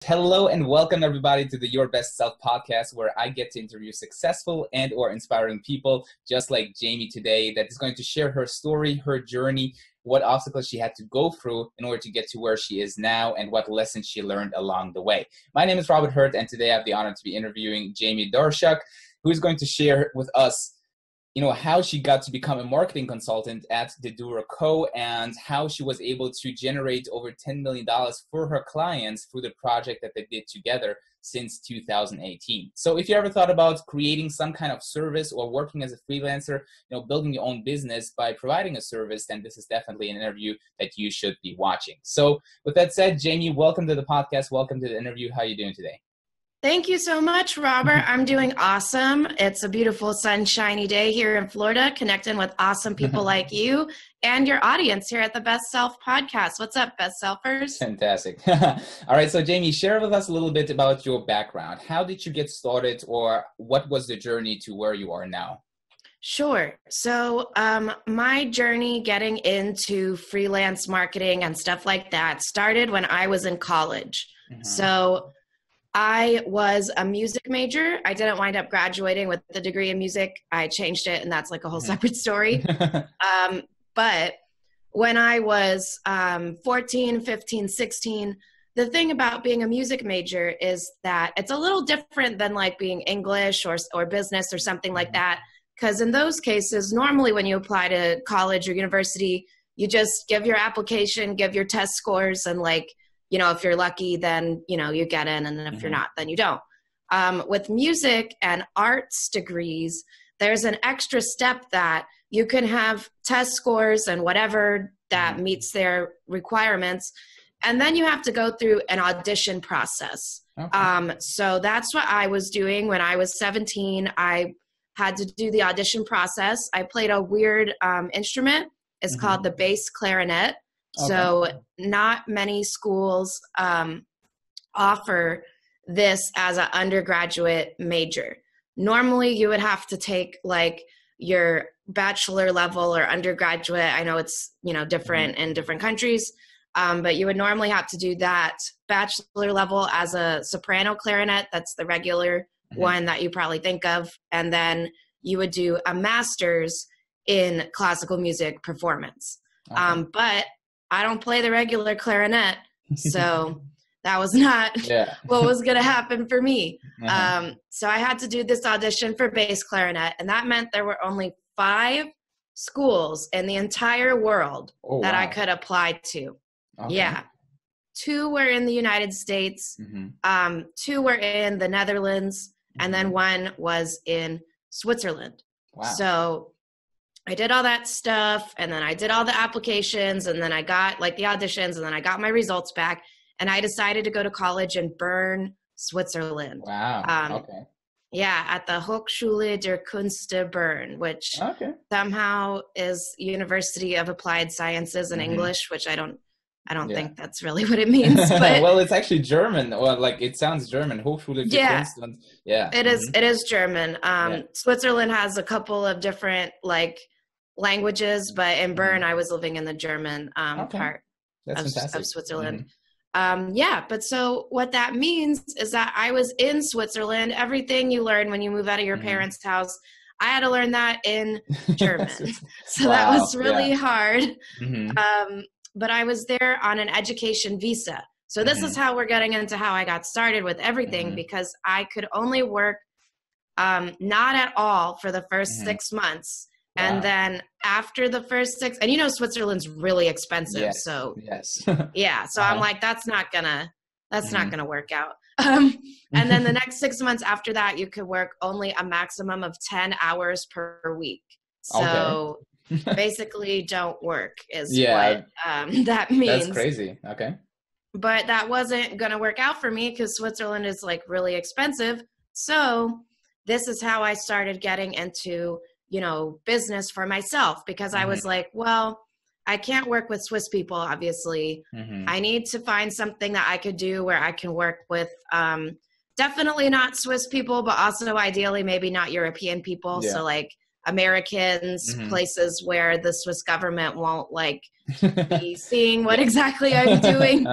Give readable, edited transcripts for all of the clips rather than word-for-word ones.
Hello and welcome everybody to the Your Best Self podcast, where I get to interview successful and or inspiring people just like Jamie today, that is going to share her story, her journey, what obstacles she had to go through in order to get to where she is now, and what lessons she learned along the way. My name is Robert Hurt, and today I have the honor to be interviewing Jamie Doerschuck, who is going to share with us how she got to become a marketing consultant at the Doer Co. and how she was able to generate over $10 million for her clients through the project that they did together since 2018. So if you ever thought about creating some kind of service or working as a freelancer, building your own business by providing a service, then this is definitely an interview that you should be watching. So with that said, Jamie, welcome to the podcast. Welcome to the interview. How are you doing today? Thank you so much, Robert. I'm doing awesome. It's a beautiful, sunshiny day here in Florida, connecting with awesome people like you and your audience here at the Best Self podcast. What's up, Best Selfers? Fantastic. All right. So, Jamie, share with us a little bit about your background. How did you get started, or what was the journey to where you are now? Sure. So my journey getting into freelance marketing and stuff like that started when I was in college. So I was a music major. I didn't wind up graduating with the degree in music. I changed it, and that's like a whole separate story. But when I was 14, 15, 16, the thing about being a music major is that it's a little different than like being English or business or something like that. Because in those cases, normally when you apply to college or university, you just give your application, give your test scores, and if you're lucky, then, you get in, and then if you're not, then you don't. With music and arts degrees, there's an extra step that you can have test scores and whatever that meets their requirements, and then you have to go through an audition process. Okay. So that's what I was doing when I was 17. I had to do the audition process. I played a weird instrument. It's called the bass clarinet. Okay. So not many schools offer this as an undergraduate major. Normally you would have to take like your bachelor level or undergraduate. I know it's, different in different countries, but you would normally have to do that bachelor level as a soprano clarinet. That's the regular one that you probably think of. And then you would do a master's in classical music performance. Okay. But I don't play the regular clarinet, so that was not what was going to happen for me. So I had to do this audition for bass clarinet, and that meant there were only 5 schools in the entire world that I could apply to. Okay. Yeah. 2 were in the United States, 2 were in the Netherlands, and then 1 was in Switzerland. Wow. So I did all that stuff, and then I did all the applications, and then I got the auditions, and then I got my results back, and I decided to go to college in Bern, Switzerland. Wow. Okay. Yeah, at the Hochschule der Künste Bern, which somehow is University of Applied Sciences in English, which I don't think that's really what it means. But well, it's actually German. Well, it sounds German. Hochschule der Künste. Yeah. It is. It is German. Switzerland has a couple of different languages, but in Bern, I was living in the German part of Switzerland. But so what that means is that I was in Switzerland. Everything you learn when you move out of your parents' house, I had to learn that in German. So that was really hard. But I was there on an education visa. So this is how we're getting into how I got started with everything, because I could only work not at all for the first 6 months. Wow. And then after the first 6, and Switzerland's really expensive. Yes. So yeah. So I'm like, that's not gonna work out. And then the next 6 months after that, you could work only a maximum of 10 hours per week. So basically don't work is what that means. That's crazy. Okay. But that wasn't going to work out for me because Switzerland is really expensive. So this is how I started getting into, business for myself, because I was like, well, I can't work with Swiss people, obviously. I need to find something that I could do where I can work with definitely not Swiss people, but also ideally maybe not European people. Yeah. So Americans, places where the Swiss government won't be seeing what exactly I'm doing.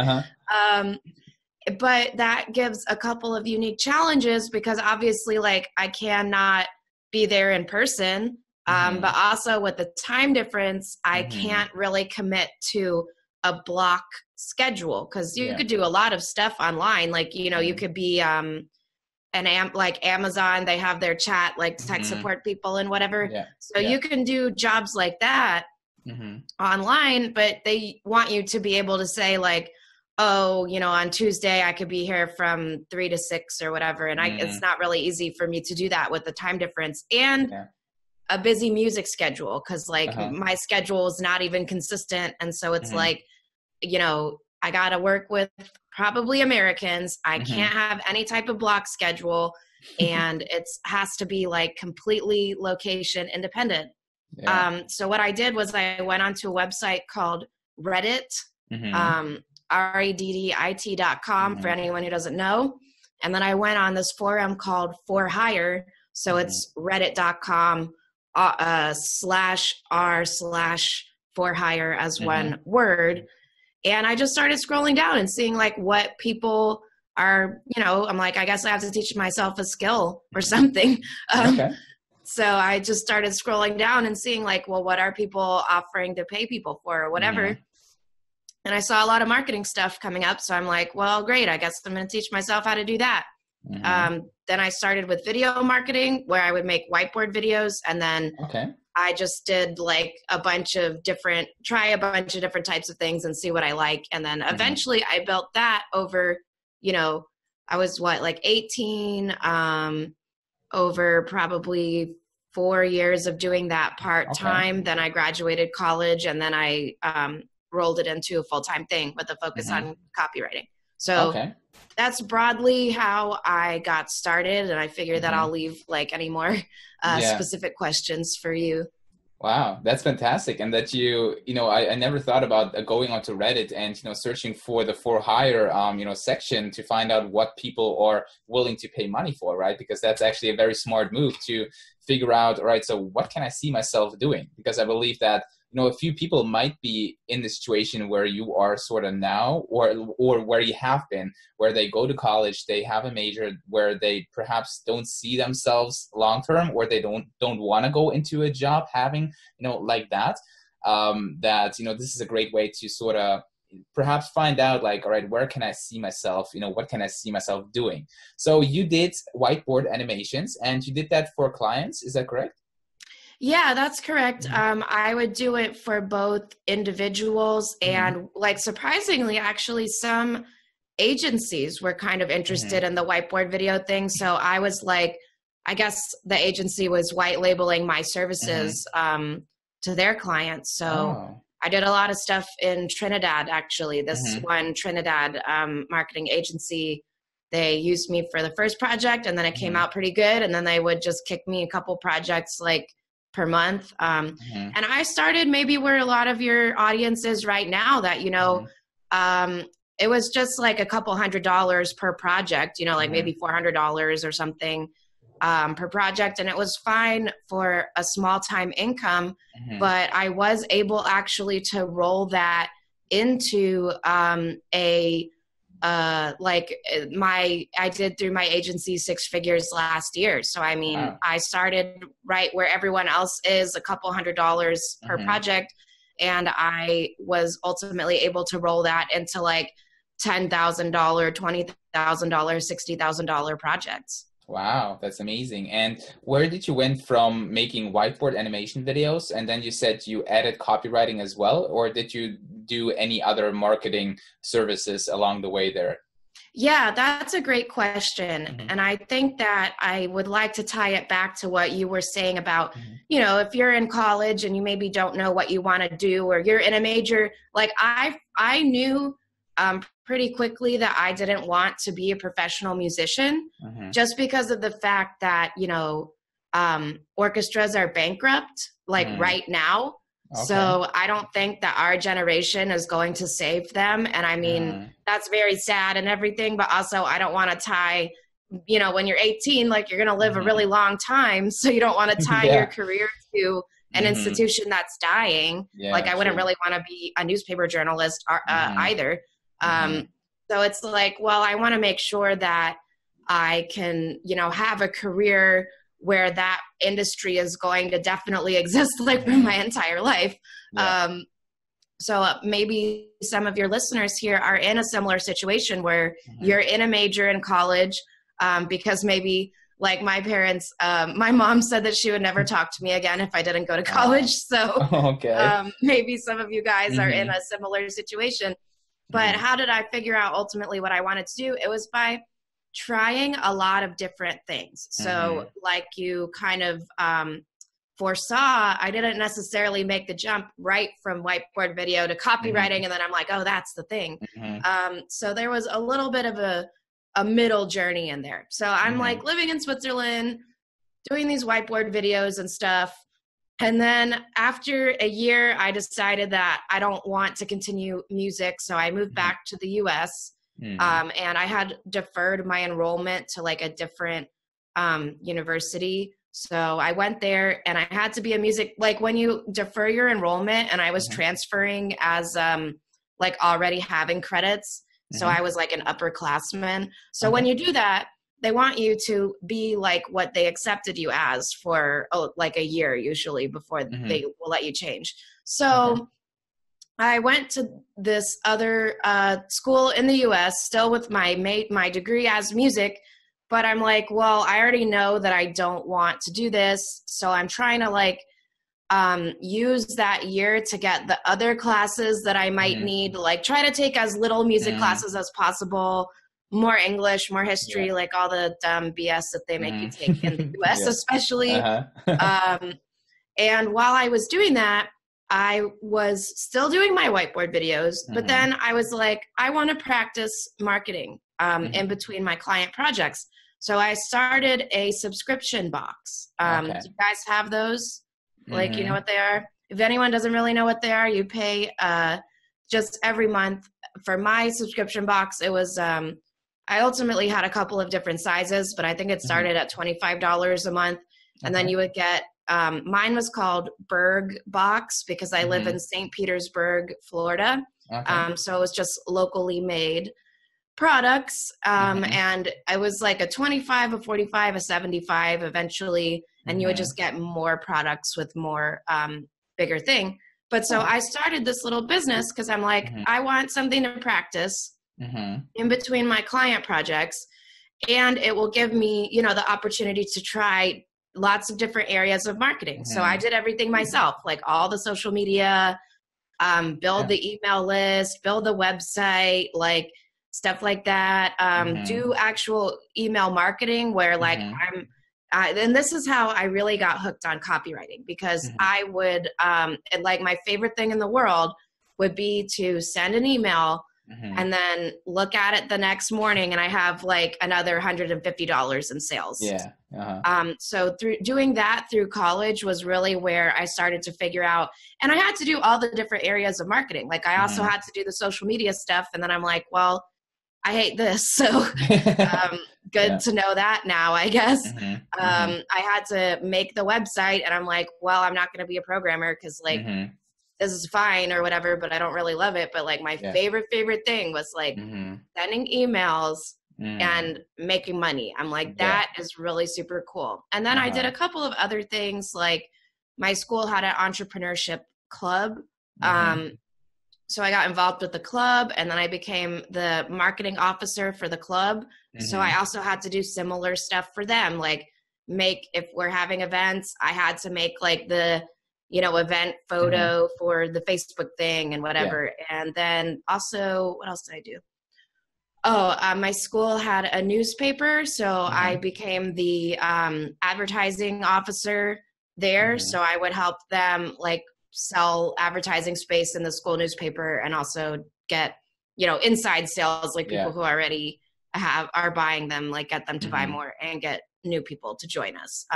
but that gives a couple of unique challenges because obviously like I cannot be there in person. But also with the time difference, I can't really commit to a block schedule because you could do a lot of stuff online. Like, you know, you could be like Amazon, they have their chat, like tech support people and whatever. So you can do jobs like that online, but they want you to be able to say like, oh, you know, on Tuesday I could be here from 3 to 6 or whatever. And it's not really easy for me to do that with the time difference and a busy music schedule. Cause like my schedule is not even consistent. And so it's like, you know, I got to work with probably Americans. I can't have any type of block schedule and it has to be like completely location independent. So what I did was I went onto a website called Reddit, reddit.com for anyone who doesn't know. And then I went on this forum called forhire. So it's reddit.com /r/forhire as one word. And I just started scrolling down and seeing like what people are, you know, I'm like, I guess I have to teach myself a skill or something. So I just started scrolling down and seeing like, well, what are people offering to pay people for or whatever. And I saw a lot of marketing stuff coming up. So I'm like, well, great. I guess I'm going to teach myself how to do that. Then I started with video marketing where I would make whiteboard videos. And then I just did like try a bunch of different types of things and see what I like. And then eventually I built that over, you know, I was like 18, over probably 4 years of doing that part-time. Then I graduated college and then I, rolled it into a full-time thing with a focus on copywriting. So that's broadly how I got started. And I figured that I'll leave like any more specific questions for you. Wow, that's fantastic. And that you know, I never thought about going onto Reddit and, you know, searching for the for hire, you know, section to find out what people are willing to pay money for, right? Because that's actually a very smart move to figure out, all right, so what can I see myself doing? Because I believe that, you know, a few people might be in the situation where you are sort of now, or where you have been, where they go to college, they have a major where they perhaps don't see themselves long term, or they don't want to go into a job having, you know, like that. That, you know, this is a great way to sort of perhaps find out like, all right, where can I see myself? You know, what can I see myself doing? So you did whiteboard animations, and you did that for clients. Is that correct? Yeah, that's correct. I would do it for both individuals and like surprisingly, actually some agencies were kind of interested in the whiteboard video thing. So I was like, I guess the agency was white labeling my services to their clients. So I did a lot of stuff in Trinidad, actually. This one Trinidad marketing agency, they used me for the first project and then it came out pretty good. And then they would just kick me a couple projects like per month. And I started maybe where a lot of your audience is right now that, you know, it was just like a couple $100 per project, you know, like maybe $400 or something per project. And it was fine for a small time income, but I was able actually to roll that into I did through my agency 6 figures last year. So, I mean, I started right where everyone else is, a couple $100 per project. And I was ultimately able to roll that into like $10,000, $20,000, $60,000 projects. Wow, that's amazing. And where did you went from making whiteboard animation videos, and then you said you added copywriting as well, or did you do any other marketing services along the way there? Yeah, that's a great question. And I think that I would like to tie it back to what you were saying about, you know, if you're in college and you maybe don't know what you want to do, or you're in a major, like I knew pretty quickly that I didn't want to be a professional musician just because of the fact that, you know, orchestras are bankrupt like right now. So I don't think that our generation is going to save them. And I mean, that's very sad and everything, but also I don't want to tie, you know, when you're 18, like you're going to live a really long time. So you don't want to tie your career to an institution that's dying. Like I wouldn't really want to be a newspaper journalist either. So it's like, well, I want to make sure that I can, have a career where that industry is going to definitely exist like for my entire life. Yeah. So maybe some of your listeners here are in a similar situation where you're in a major in college, because maybe like my parents, my mom said that she would never talk to me again if I didn't go to college. So maybe some of you guys are in a similar situation. But how did I figure out ultimately what I wanted to do? It was by trying a lot of different things. So like you kind of foresaw, I didn't necessarily make the jump right from whiteboard video to copywriting. And then I'm like, oh, that's the thing. So there was a little bit of a middle journey in there. So I'm like living in Switzerland, doing these whiteboard videos and stuff. And then after a year, I decided that I don't want to continue music. So I moved back to the US. And I had deferred my enrollment to like a different university. So I went there and I had to be a music, like when you defer your enrollment, and I was transferring as like already having credits. So I was like an upperclassman. So when you do that, they want you to be like what they accepted you as for like a year usually before they will let you change. So I went to this other school in the US, still with my degree as music, but I'm like, well, I already know that I don't want to do this. So I'm trying to like use that year to get the other classes that I might need, like try to take as little music classes as possible, more English, more history, like all the dumb BS that they make you take in the US, especially. And while I was doing that, I was still doing my whiteboard videos, but then I was like, I want to practice marketing in between my client projects. So I started a subscription box. Do you guys have those? Like, you know what they are? If anyone doesn't really know what they are, you pay just every month. For my subscription box, it was, I ultimately had a couple of different sizes, but I think it started at $25 a month. And then you would get, mine was called Berg Box because I live in St. Petersburg, Florida. So it was just locally made products. And it was like a 25, a 45, a 75 eventually. And you would just get more products with more bigger thing. But so I started this little business because I'm like, I want something to practice in between my client projects. And it will give me, the opportunity to try lots of different areas of marketing. So I did everything myself, like all the social media, build the email list, build the website, like stuff like that, do actual email marketing where like and this is how I really got hooked on copywriting because I would, like my favorite thing in the world would be to send an email and then look at it the next morning and I have like another $150 in sales. So through doing that through college was really where I started to figure out, and I had to do all the different areas of marketing. Like I also had to do the social media stuff. And then I'm like, well, I hate this. So good to know that now, I guess. I had to make the website and I'm like, well, I'm not going to be a programmer because like this is fine or whatever, but I don't really love it. But like my favorite thing was like sending emails and making money. I'm like, that is really super cool. And then I did a couple of other things. Like my school had an entrepreneurship club. So I got involved with the club and then I became the marketing officer for the club. So I also had to do similar stuff for them. Like if we're having events, I had to make like the, event photo for the Facebook thing and whatever. And then also, what else did I do? My school had a newspaper. So I became the advertising officer there. So I would help them like sell advertising space in the school newspaper and also get, inside sales, like people who already are buying them, like get them to buy more and get new people to join us.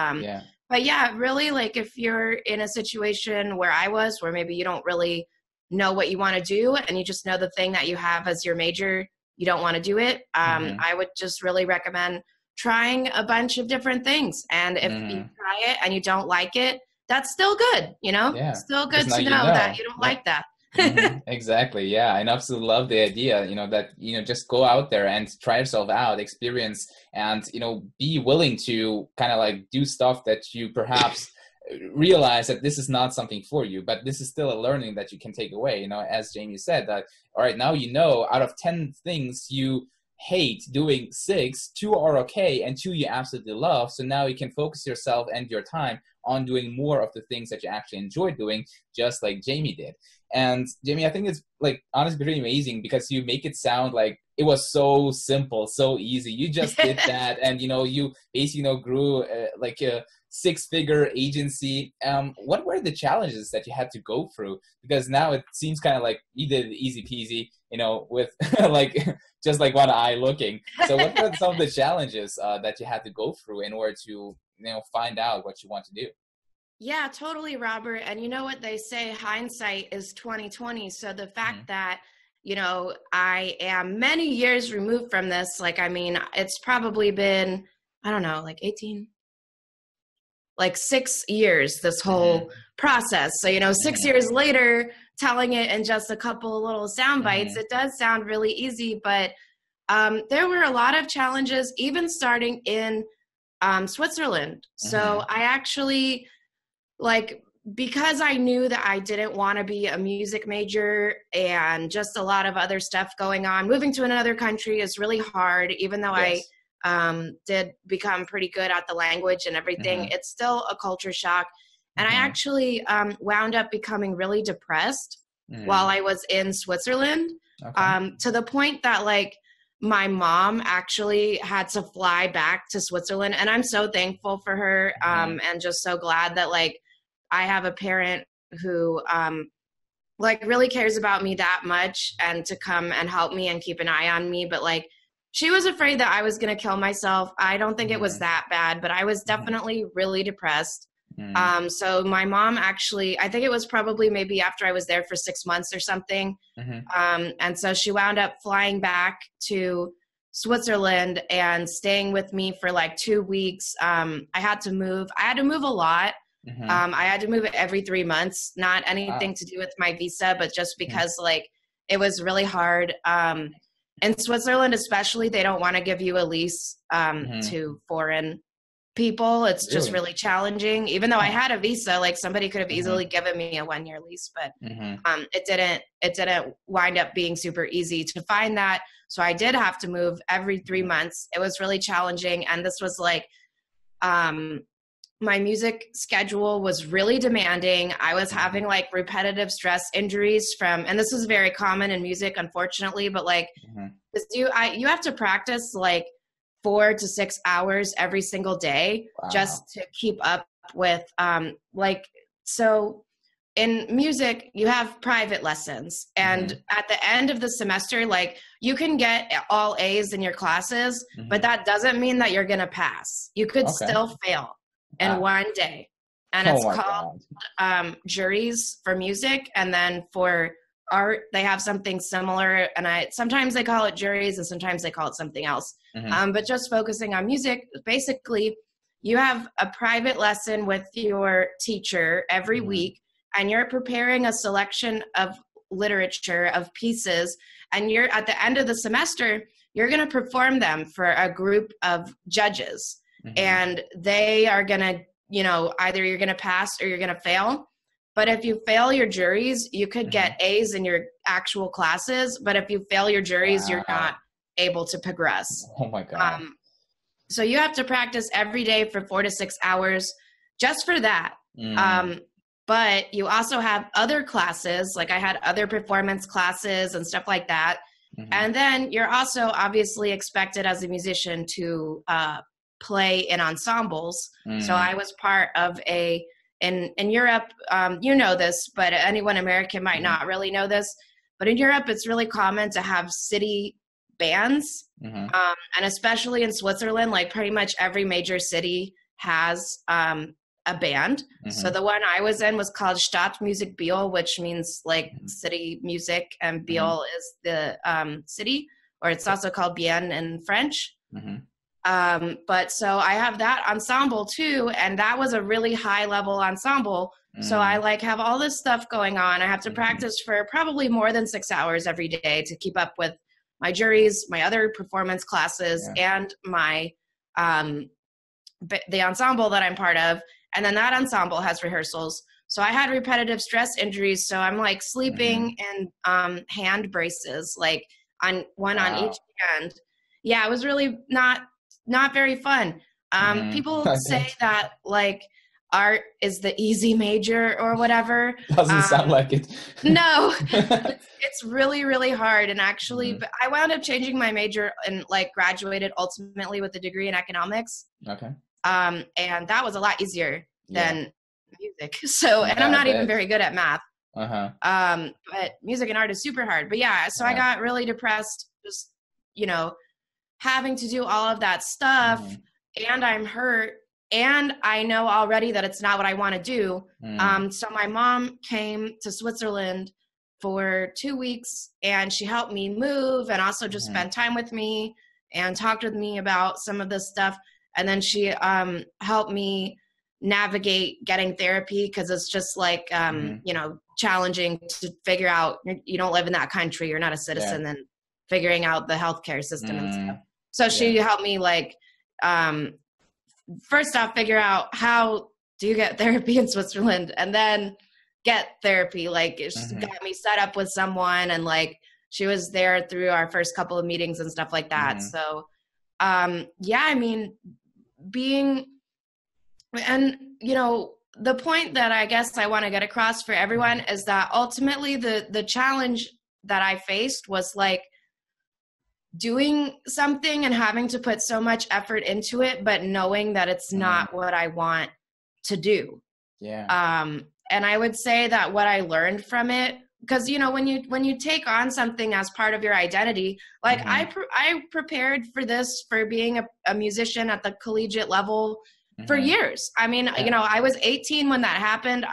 But yeah, really like if you're in a situation where I was, where maybe you don't really know what you want to do and you just know the thing that you have as your major, you don't want to do it. I would just really recommend trying a bunch of different things. And if you try it and you don't like it, that's still good, still good to know that you don't like that. Exactly. Yeah. And absolutely love the idea, that, just go out there and try yourself out, experience, and, be willing to kind of like do stuff that you perhaps realize that this is not something for you, but this is still a learning that you can take away. As Jamie said, that, all right, now, out of 10 things you hate doing, 6, 2 are okay, and 2 you absolutely love. So now you can focus yourself and your time on doing more of the things that you actually enjoy doing, just like Jamie did. And Jamie, I think it's like honestly pretty amazing because you make it sound like it was so simple, so easy. You just did that, and you basically grew like a 6-figure agency. What were the challenges that you had to go through? Because now it seems kind of like you did it easy peasy, with like just like one eye looking. So what were some of the challenges that you had to go through in order to find out what you want to do? Yeah, totally, Robert. And you know what they say, hindsight is 20/20. So the fact that, I am many years removed from this, like, I mean, it's probably been, I don't know, like 6 years, this whole process. So, 6 years later, telling it in just a couple of little sound bites, it does sound really easy, but there were a lot of challenges, even starting in Switzerland. So I actually, because I knew that I didn't want to be a music major and just a lot of other stuff going on, moving to another country is really hard, even though I did become pretty good at the language and everything. It's still a culture shock. And I actually wound up becoming really depressed while I was in Switzerland, to the point that my mom actually had to fly back to Switzerland. And I'm so thankful for her and just so glad that I have a parent who really cares about me that much and to come and help me and keep an eye on me. But she was afraid that I was going to kill myself. I don't think it was that bad, but I was definitely really depressed. So my mom actually, I think it was probably maybe after I was there for 6 months or something. And so she wound up flying back to Switzerland and staying with me for 2 weeks. I had to move a lot. I had to move it every 3 months, not anything to do with my visa, but just because it was really hard. In Switzerland, especially, they don't want to give you a lease to foreign people. It's just really challenging. Even though I had a visa, somebody could have easily given me a 1-year lease, but it didn't wind up being super easy to find that. So I did have to move every 3 months. It was really challenging, and this was my music schedule was really demanding. I was having repetitive stress injuries and this is very common in music, unfortunately, but you have to practice 4 to 6 hours every single day just to keep up with, so in music, you have private lessons, and at the end of the semester, you can get all A's in your classes, but that doesn't mean that you're going to pass. You could still fail in one day. And it's called juries for music. And then for art, they have something similar. And sometimes they call it juries and sometimes they call it something else. But just focusing on music, basically you have a private lesson with your teacher every week, and you're preparing a selection of literature, of pieces. And you're at the end of the semester, you're going to perform them for a group of judges. And they are going to, either you're going to pass or you're going to fail. But if you fail your juries, you could get A's in your actual classes. But if you fail your juries, you're not able to progress. Oh my God. So you have to practice every day for 4 to 6 hours just for that. But you also have other classes, I had other performance classes and stuff like that. And then you're also obviously expected as a musician to play in ensembles. So I was part of in Europe, this, but anyone American might not really know this, but in Europe, it's really common to have city bands. And especially in Switzerland, pretty much every major city has a band. So the one I was in was called Stadtmusik Biel, which means city music, and Biel is the city, or it's also called Bien in French. But so I have that ensemble too, and that was a really high level ensemble. So I like have all this stuff going on. I have to practice for probably more than 6 hours every day to keep up with my juries, my other performance classes, and my the ensemble that I'm part of. And then that ensemble has rehearsals. So I had repetitive stress injuries. So I'm like sleeping in hand braces, like on one on each hand. Yeah, it was really not very fun. People say that like art is the easy major or whatever. Doesn't sound like it. No, it's really, really hard. And actually, I wound up changing my major and like graduated ultimately with a degree in economics. Okay. And that was a lot easier than music. So, and I'm not even very good at math. But music and art is super hard. But yeah, so I got really depressed, just, you know, having to do all of that stuff, and I'm hurt, and I know already that it's not what I want to do. So my mom came to Switzerland for 2 weeks, and she helped me move and also just spend time with me and talked with me about some of this stuff. And then she helped me navigate getting therapy, because it's just like, you know, challenging to figure out, you don't live in that country, you're not a citizen, and figuring out the healthcare system and stuff. So she helped me like, first off, figure out how do you get therapy in Switzerland, and then get therapy. Like it got me set up with someone, and like she was there through our first couple of meetings and stuff like that. So yeah, I mean, and you know, the point that I guess I want to get across for everyone is that ultimately the challenge that I faced was like doing something and having to put so much effort into it, but knowing that it's not what I want to do. And I would say that what I learned from it, because, you know, when you take on something as part of your identity, like I prepared for this, for being a musician at the collegiate level for years. I mean, you know, I was 18 when that happened.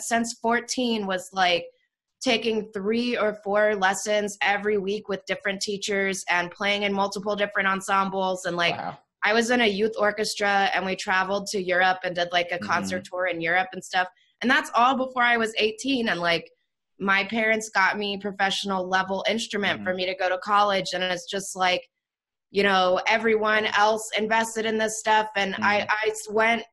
Since 14 was like taking 3 or 4 lessons every week with different teachers and playing in multiple different ensembles. And like, I was in a youth orchestra, and we traveled to Europe and did like a concert tour in Europe and stuff. And that's all before I was 18. And like, my parents got me professional level instrument for me to go to college. And it's just like, you know, everyone else invested in this stuff. And I went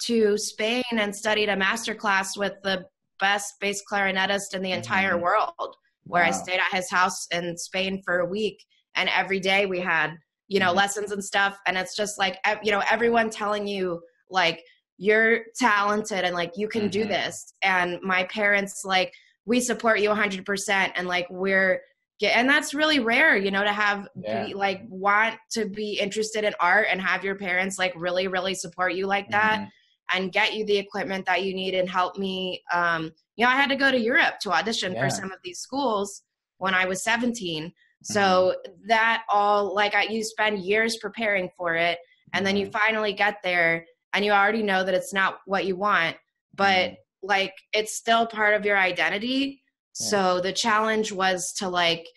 to Spain and studied a master class with the best bass clarinetist in the entire world, where I stayed at his house in Spain for a week. And every day we had, you know, lessons and stuff. And it's just like, you know, everyone telling you like, you're talented and like, you can do this. And my parents, like, we support you 100%. And like, and that's really rare, you know, to have like want to be interested in art and have your parents like really, really support you like that and get you the equipment that you need and help me. You know, I had to go to Europe to audition for some of these schools when I was 17. So that all, like, you spend years preparing for it, and then you finally get there and you already know that it's not what you want, but like, it's still part of your identity. So the challenge was to like,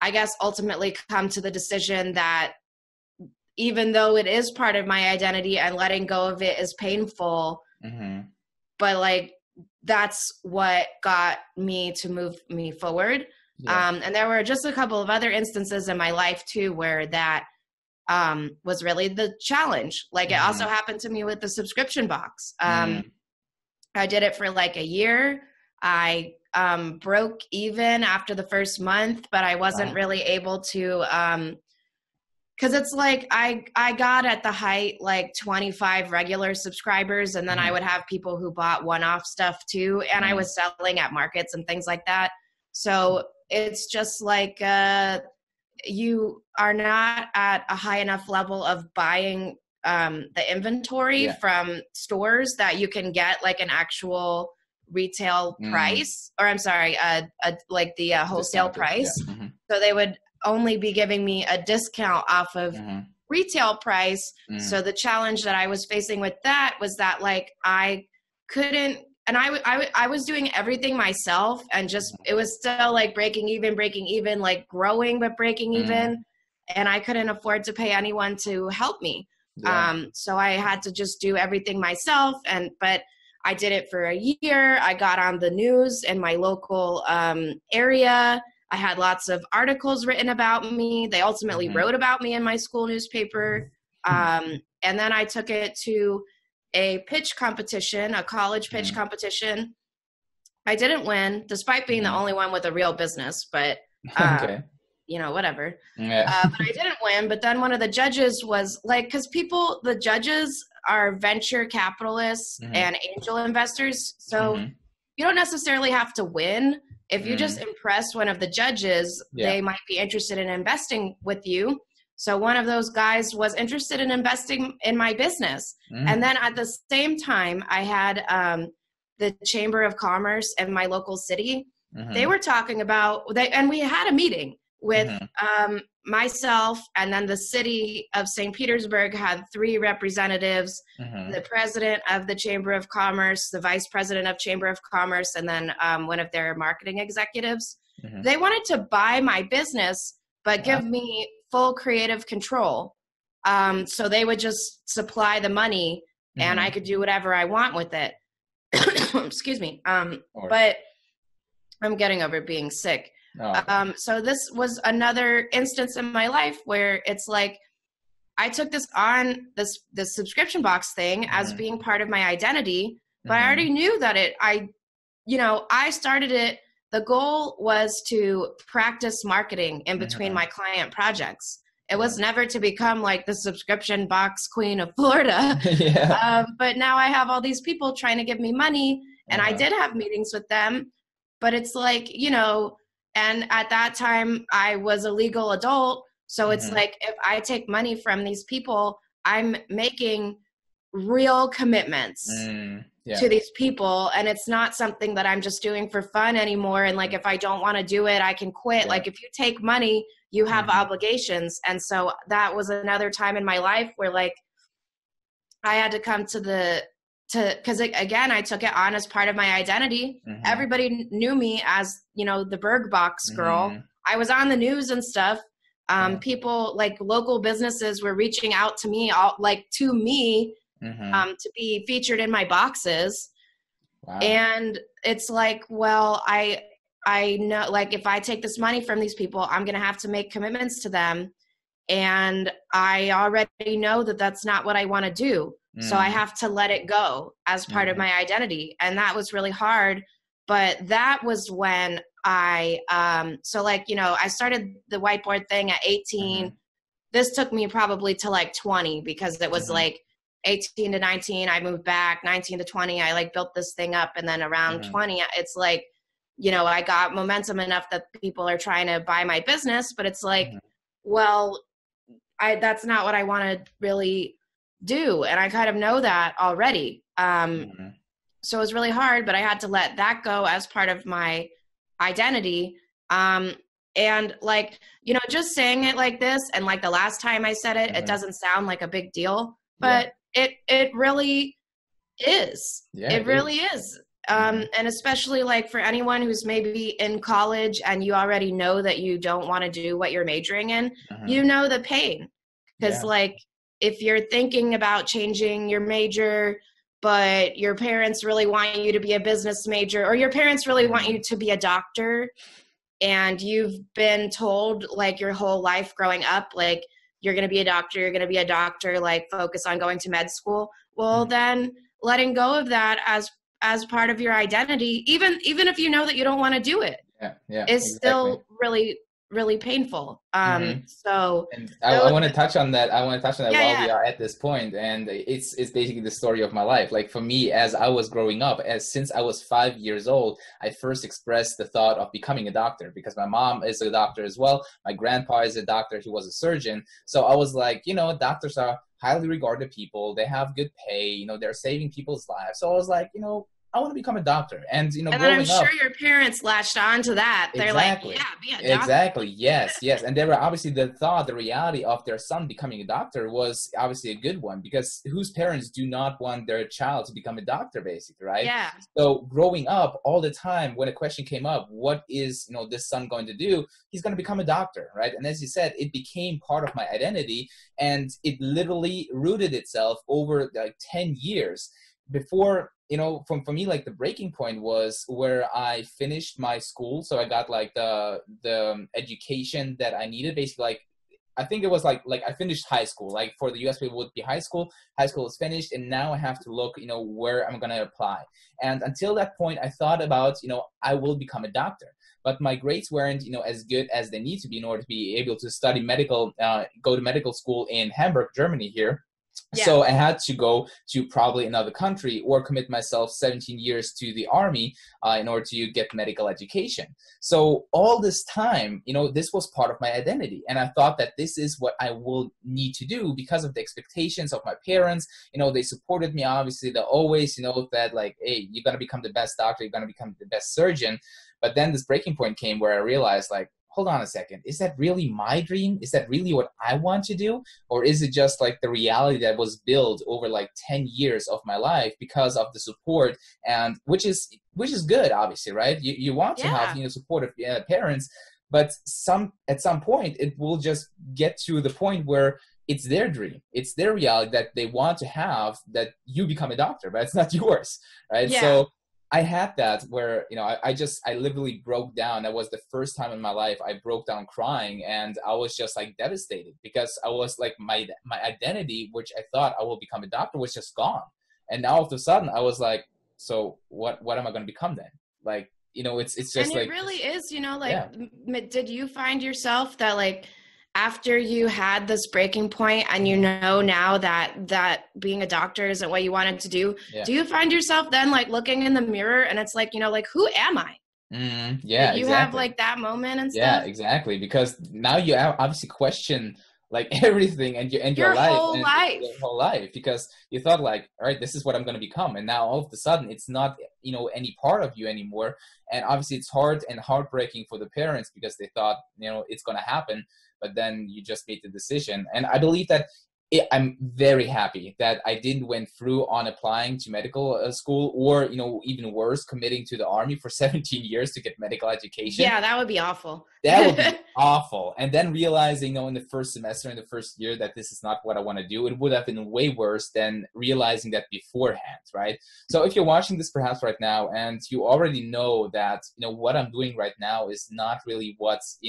I guess, ultimately come to the decision that even though it is part of my identity and letting go of it is painful, but like, that's what got me to move me forward. And there were just a couple of other instances in my life too, where that was really the challenge. Like it also happened to me with the subscription box. I did it for like a year. I broke even after the first month, but I wasn't really able to, cause it's like, I got at the height, like 25 regular subscribers. And then I would have people who bought one-off stuff too. And I was selling at markets and things like that. So it's just like, you are not at a high enough level of buying the inventory from stores that you can get like an actual retail price, or I'm sorry, like the wholesale price. So they would only be giving me a discount off of retail price. So the challenge that I was facing with that was that like I couldn't, and I was doing everything myself, and just, it was still like breaking even, like growing, but breaking even. and I couldn't afford to pay anyone to help me. Yeah. So I had to just do everything myself. But I did it for a year. I got on the news in my local area. I had lots of articles written about me. They ultimately wrote about me in my school newspaper. And then I took it to a pitch competition, a college pitch competition. I didn't win, despite being the only one with a real business, but Okay. you know, whatever. Yeah. But I didn't win. But then one of the judges was like, because the judges are venture capitalists and angel investors. So you don't necessarily have to win. If you just impress one of the judges, they might be interested in investing with you. So one of those guys was interested in investing in my business. And then at the same time, I had the Chamber of Commerce in my local city. They were talking about, and we had a meeting with myself, and then the city of St. Petersburg had 3 representatives, the president of the Chamber of Commerce, the vice president of Chamber of Commerce, and then one of their marketing executives. They wanted to buy my business, but give me full creative control. So they would just supply the money and I could do whatever I want with it. Excuse me. But I'm getting over being sick. Oh. So this was another instance in my life where it's like I took this on this subscription box thing as being part of my identity, but I already knew that I started it. The goal was to practice marketing in between my client projects. It was never to become like the subscription box queen of Florida. But now I have all these people trying to give me money, and I did have meetings with them, but it's like, and at that time I was a legal adult. So it's like, if I take money from these people, I'm making real commitments to these people. And it's not something that I'm just doing for fun anymore. And like, if I don't want to do it, I can quit. Like if you take money, you have obligations. And so that was another time in my life where like, I had to come because again, I took it on as part of my identity. Everybody knew me as, the Berg Box girl. I was on the news and stuff. People like local businesses were reaching out to me, to be featured in my boxes. Wow. And it's like, well, I know, like, if I take this money from these people, I'm going to have to make commitments to them. And I already know that that's not what I want to do. So I have to let it go as part of my identity. And that was really hard. But that was when I started the whiteboard thing at 18. This took me probably to like 20, because it was like 18 to 19, I moved back. 19 to 20, I like built this thing up. And then around 20, it's like, I got momentum enough that people are trying to buy my business, but it's like, well, that's not what I want to really do. And I kind of know that already. So it was really hard, but I had to let that go as part of my identity. And like, just saying it like this, and like the last time I said it, it doesn't sound like a big deal, but it really is. It really is. And especially like for anyone who's maybe in college and you already know that you don't want to do what you're majoring in, the pain. Because like, if you're thinking about changing your major, but your parents really want you to be a business major, or your parents really want you to be a doctor, and you've been told like your whole life growing up, like, you're going to be a doctor, like focus on going to med school. Well, then letting go of that as part of your identity, even if you know that you don't want to do it, is still really, really painful. So and I want to touch on that. I want to touch on that while we are at this point. And it's basically the story of my life. Like for me, as I was growing up, since I was 5 years old, I first expressed the thought of becoming a doctor, because my mom is a doctor as well. My grandpa is a doctor. He was a surgeon. So I was like, doctors are highly regarded people. They have good pay. They're saving people's lives. So I was like, I want to become a doctor. And, And then I'm growing up, sure your parents latched on to that. They're like, exactly. yeah, be a doctor. Exactly. Yes. Yes. And they were obviously the reality of their son becoming a doctor was obviously a good one, because whose parents do not want their child to become a doctor, basically, right? Yeah. So growing up all the time, when a question came up, what is, this son going to do? He's going to become a doctor, right? And as you said, it became part of my identity, and it literally rooted itself over like 10 years before, for me, like the breaking point was where I finished my school. So I got like the education that I needed, basically. Like, I think it was like I finished high school. Like for the US, it would be high school. High school is finished, and now I have to look, where I'm going to apply. And until that point, I thought about, I will become a doctor. But my grades weren't, as good as they need to be in order to be able to study go to medical school in Hamburg, Germany here. Yeah. So I had to go to probably another country or commit myself 17 years to the army in order to get medical education. So all this time, this was part of my identity. And I thought that this is what I will need to do because of the expectations of my parents. They supported me. Obviously, they always, that like, hey, you're going to become the best doctor. You're going to become the best surgeon. But then this breaking point came where I realized, like, hold on a second, is that really my dream? Is that really what I want to do? Or is it just like the reality that was built over like 10 years of my life because of the support, and which is good, obviously, right? You want to have, supportive parents, but at some point it will just get to the point where it's their dream, it's their reality that they want to have, that you become a doctor, but it's not yours, right? Yeah. So I had that where, I literally broke down. That was the first time in my life I broke down crying, and I was just like devastated, because I was like, my identity, which I thought I will become a doctor, was just gone. And now all of a sudden I was like, so what am I going to become then? Like, it's just and like, it really is, did you find yourself that like, after you had this breaking point and now that being a doctor isn't what you wanted to do, do you find yourself then like looking in the mirror and it's like, like, who am I? Yeah, you exactly. have like that moment and stuff? Yeah, exactly. Because now you obviously question like everything and your life, your whole life, because you thought like, all right, this is what I'm going to become. And now all of a sudden it's not, any part of you anymore. And obviously it's hard and heartbreaking for the parents, because they thought, it's going to happen. But then you just made the decision. And I believe that I'm very happy that I didn't went through on applying to medical school, or, even worse, committing to the army for 17 years to get medical education. Yeah, that would be awful. That would be awful. And then realizing, in the first semester, in the first year, that this is not what I want to do, it would have been way worse than realizing that beforehand, right? So if you're watching this perhaps right now and you already know that, what I'm doing right now is not really what's,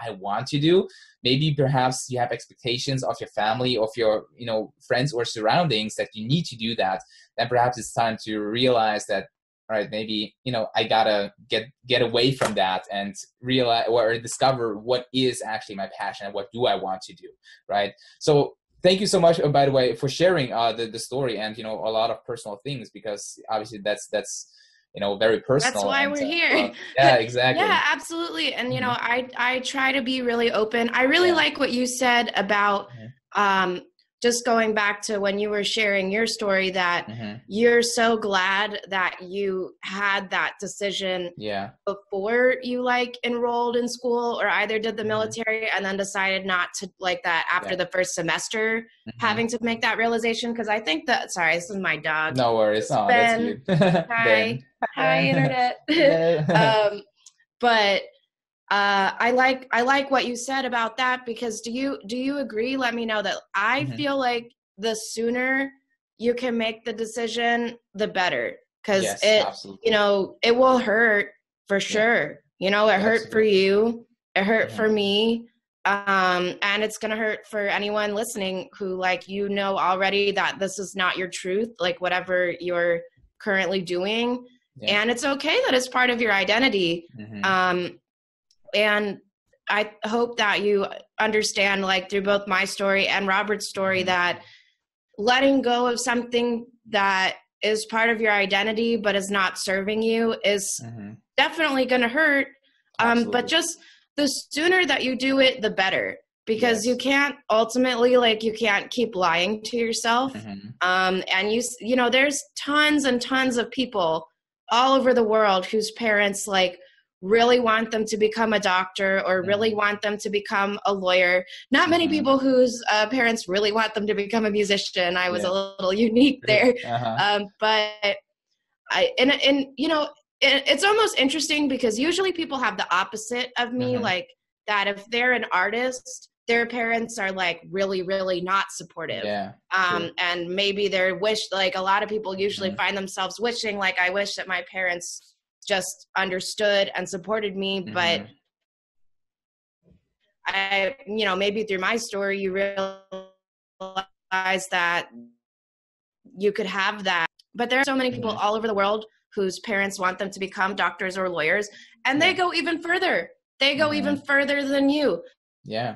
I want to do. Maybe perhaps you have expectations of your family, of your, friends or surroundings, that you need to do that. Then perhaps it's time to realize that, all right, maybe, I gotta get away from that and realize or discover what is actually my passion and what do I want to do, right? So thank you so much, by the way, for sharing the story and, a lot of personal things, because obviously that's very personal. That's why we're here. Yeah, exactly. Yeah, absolutely. And, I try to be really open. I really like what you said about just going back to when you were sharing your story, that you're so glad that you had that decision before you like enrolled in school or either did the military and then decided not to like that after the first semester, having to make that realization. Because I think that, sorry, this is my dog. No worries. Oh, Ben. that's Hi. Hi, internet. But I like what you said about that, because do you agree? Let me know that I feel like the sooner you can make the decision, the better, because absolutely. It will hurt for sure. It hurt for you, it hurt for me, and it's gonna hurt for anyone listening who like already that this is not your truth, like whatever you're currently doing, and it's okay that it's part of your identity. And I hope that you understand, like through both my story and Robert's story, that letting go of something that is part of your identity but is not serving you is definitely going to hurt. But just the sooner that you do it, the better, because you can't ultimately, like, you can't keep lying to yourself. And there's tons and tons of people all over the world whose parents like really want them to become a doctor or really want them to become a lawyer. Not many people whose parents really want them to become a musician. I was a little unique there. But it's almost interesting because usually people have the opposite of me, like that if they're an artist, their parents are like really, really not supportive. And maybe their wish, like a lot of people usually find themselves wishing, like, I wish that my parents just understood and supported me. But maybe through my story, you realize that you could have that. But there are so many people all over the world whose parents want them to become doctors or lawyers, and they go even further. They go even further than you.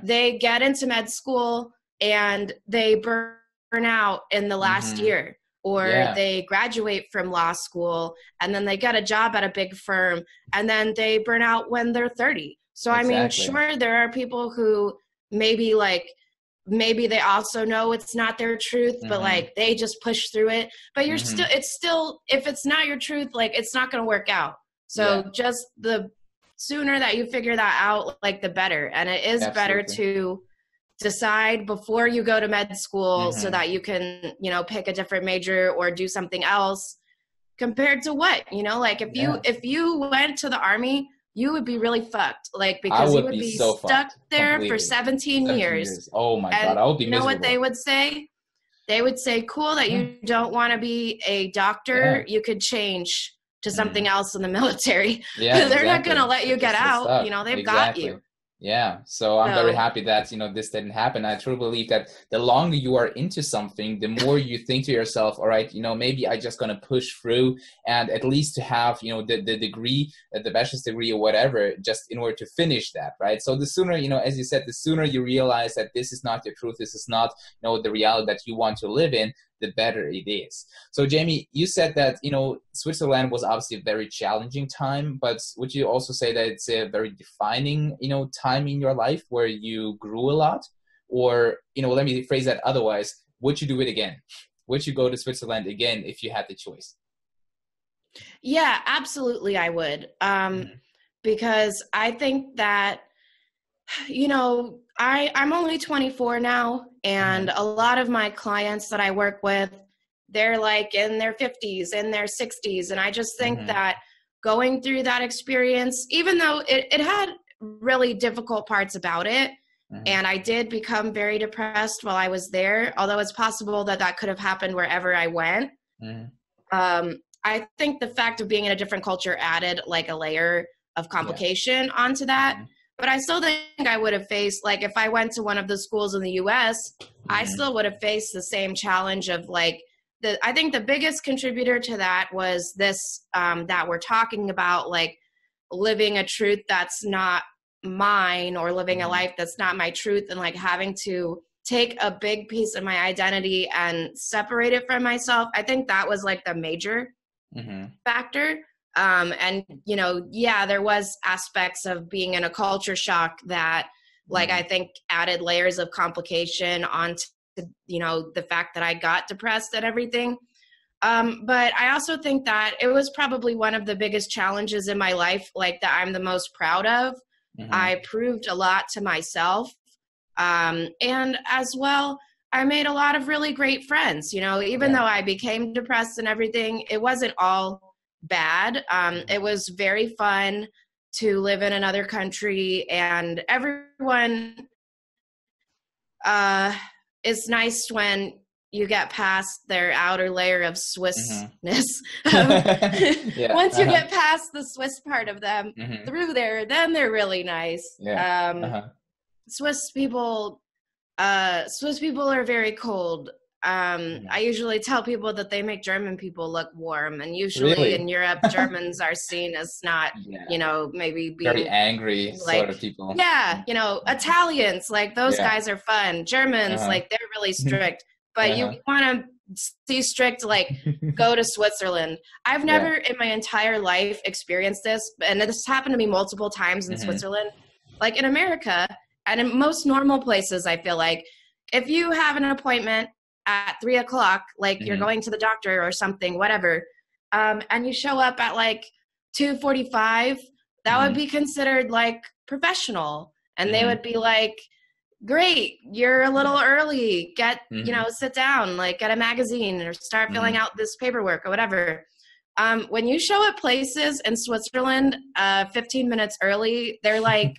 They get into med school and they burn out in the last year, or they graduate from law school and then they get a job at a big firm and then they burn out when they're 30. So, I mean, sure, there are people who maybe they also know it's not their truth, but like they just push through it. But you're still, if it's not your truth, like it's not going to work out. So just the sooner that you figure that out, like the better. And it is better to decide before you go to med school so that you can, pick a different major or do something else compared to what, like if you went to the Army, you would be really fucked, like, because you would be so stuck there completely. For 17 years. Oh my God, I would be miserable. You know what they would say? They would say, cool, that you don't want to be a doctor, you could change to something else in the military. They're not going to let you get out. They've got you. Yeah. So I'm very happy that, this didn't happen. I truly believe that the longer you are into something, the more you think to yourself, all right, maybe I just going to push through and at least to have, the degree, the bachelor's degree or whatever, just in order to finish that. Right. So the sooner, as you said, the sooner you realize that this is not your truth, this is not, the reality that you want to live in, the better it is. So Jamie, you said that, Switzerland was obviously a very challenging time, but would you also say that it's a very defining, time in your life where you grew a lot? Or, let me phrase that otherwise, would you do it again? Would you go to Switzerland again if you had the choice? Yeah, absolutely I would. Because I think that, I'm only 24 now, and a lot of my clients that I work with, they're like in their 50s, in their 60s. And I just think that going through that experience, even though it had really difficult parts about it, and I did become very depressed while I was there, although it's possible that that could have happened wherever I went. I think the fact of being in a different culture added like a layer of complication onto that. But I still think I would have faced, like, if I went to one of the schools in the US, I still would have faced the same challenge of like, I think the biggest contributor to that was this, that we're talking about, like living a truth that's not mine, or living a life that's not my truth, and like having to take a big piece of my identity and separate it from myself. I think that was like the major factor. And, there was aspects of being in a culture shock that, like, I think added layers of complication onto, the fact that I got depressed and everything. But I also think that it was probably one of the biggest challenges in my life, like, that I'm the most proud of. I proved a lot to myself. And as well, I made a lot of really great friends, even though I became depressed and everything, it wasn't all bad. It was very fun to live in another country, and everyone, it's nice when you get past their outer layer of Swissness. Once you get past the Swiss part of them through there, then they're really nice. Swiss people are very cold. I usually tell people that they make German people look warm, and usually in Europe, Germans are seen as not, maybe being very angry like, sort of people. Italians, like those guys are fun. Germans, like they're really strict, but you want to see strict, like go to Switzerland. I've never in my entire life experienced this, and this happened to me multiple times in Switzerland. Like in America and in most normal places, I feel like if you have an appointment at 3:00, like you're going to the doctor or something, whatever, and you show up at like 2:45, that would be considered like professional. And they would be like, great, you're a little early. Get, sit down, like get a magazine or start filling out this paperwork or whatever. When you show up places in Switzerland 15 minutes early, they're like,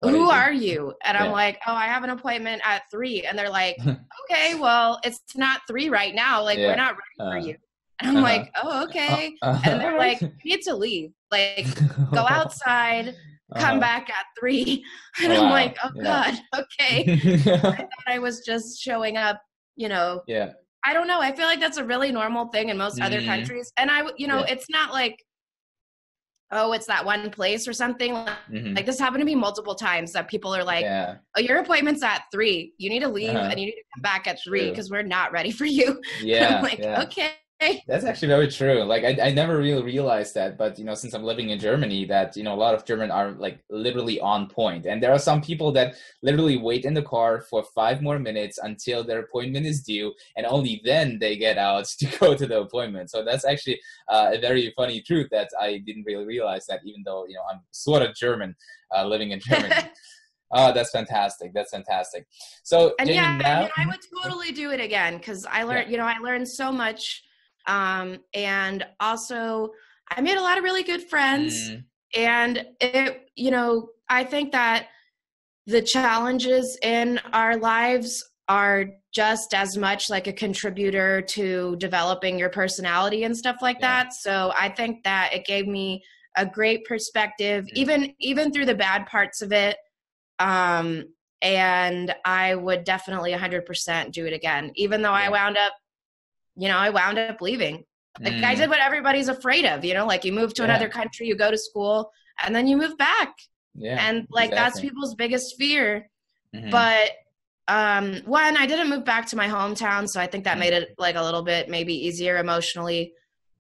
who are you? And I'm like, oh, I have an appointment at 3. And they're like, okay, well, it's not 3 right now. Like, we're not ready for you. And I'm like, oh, okay. And they're like, you need to leave. Like, go outside, come back at 3. And I'm like, oh, God, okay. I thought I was just showing up, I don't know. I feel like that's a really normal thing in most other countries. And it's not like, oh, it's that one place or something. Like this happened to me multiple times that people are like, oh, your appointment's at 3. You need to leave and you need to come back at 3 because we're not ready for you. Yeah. I'm like, okay. That's actually very true. Like I never really realized that, but since I'm living in Germany, that a lot of German are like literally on point, and there are some people that literally wait in the car for 5 more minutes until their appointment is due, and only then they get out to go to the appointment. So that's actually a very funny truth that I didn't really realize that, even though I'm sort of German, living in Germany. Oh, that's fantastic. That's fantastic. So and Jamie, I would totally do it again because I learned, I learned so much. And also I made a lot of really good friends and it, I think that the challenges in our lives are just as much like a contributor to developing your personality and stuff like that. So I think that it gave me a great perspective, even through the bad parts of it. And I would definitely 100% do it again, even though I wound up leaving. Like I did what everybody's afraid of, like you move to another country, you go to school, and then you move back. Yeah. And like, that's people's biggest fear. But, one, I didn't move back to my hometown. So I think that made it like a little bit maybe easier emotionally.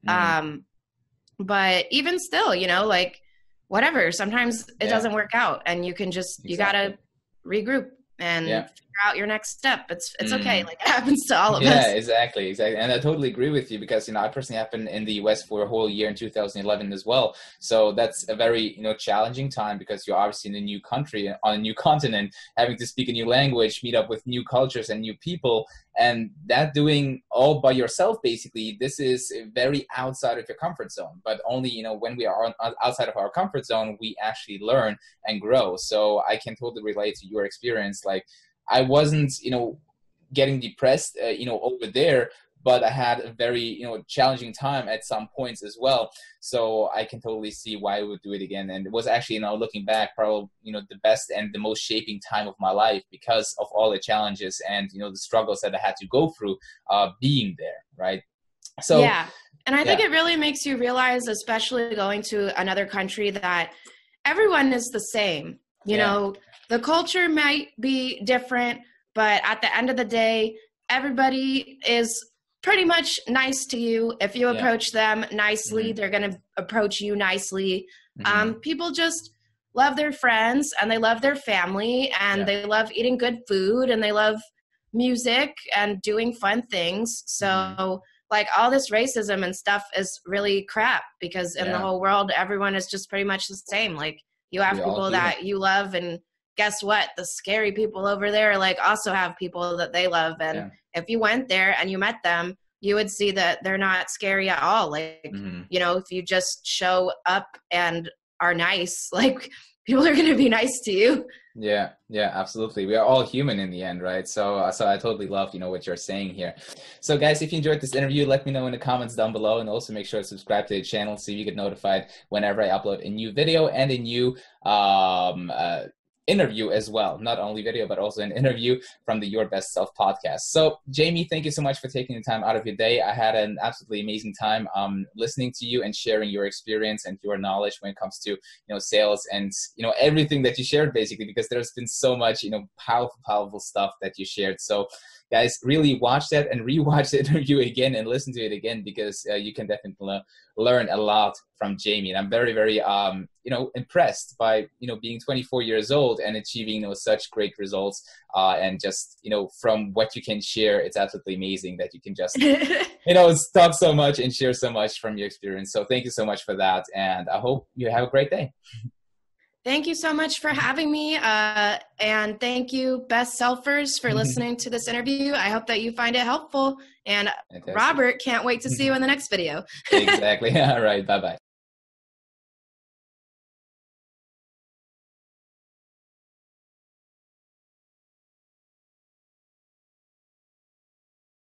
But even still, like whatever, sometimes it doesn't work out and you can just, you gotta regroup and figure out your next step. It's okay. Like it happens to all of us. Yeah, exactly. And I totally agree with you because, I personally have been in the US for a whole year in 2011 as well. So that's a very, challenging time because you're obviously in a new country, on a new continent, having to speak a new language, meet up with new cultures and new people. And that doing all by yourself, basically, this is very outside of your comfort zone. But only, when we are outside of our comfort zone, we actually learn and grow. So I can totally relate to your experience. Like I wasn't, getting depressed, over there, but I had a very, challenging time at some points as well. So I can totally see why I would do it again. And it was actually, looking back, probably, the best and the most shaping time of my life because of all the challenges and, the struggles that I had to go through being there. Right. So, yeah. And I think it really makes you realize, especially going to another country, that everyone is the same. You know, the culture might be different, but at the end of the day, everybody is pretty much nice to you. If you approach them nicely, they're going to approach you nicely. People just love their friends and they love their family and they love eating good food and they love music and doing fun things. So like all this racism and stuff is really crap because in the whole world, everyone is just pretty much the same. Like you have people that you love, and guess what? The scary people over there like also have people that they love. And if you went there and you met them, you would see that they're not scary at all. Like, if you just show up and are nice, like people are going to be nice to you. Yeah, absolutely. We are all human in the end, right? So I totally loved, what you're saying here. So guys, if you enjoyed this interview, let me know in the comments down below, and also make sure to subscribe to the channel so you get notified whenever I upload a new video and a new interview as well. Not only video, but also an interview from the Your Best Self podcast. So Jamie, thank you so much for taking the time out of your day. I had an absolutely amazing time listening to you and sharing your experience and your knowledge when it comes to, sales and, everything that you shared basically, because there's been so much, powerful stuff that you shared. So guys, really watch that and rewatch the interview again and listen to it again, because you can definitely learn a lot from Jamie. And I'm very, very, impressed by, being 24 years old and achieving, such great results. And just, from what you can share, it's absolutely amazing that you can just, talk so much and share so much from your experience. So thank you so much for that. And I hope you have a great day. Thank you so much for having me. And thank you, Best Selfers, for listening to this interview. I hope that you find it helpful. And Fantastic. Robert, can't wait to see you in the next video. Exactly. All right. Bye-bye.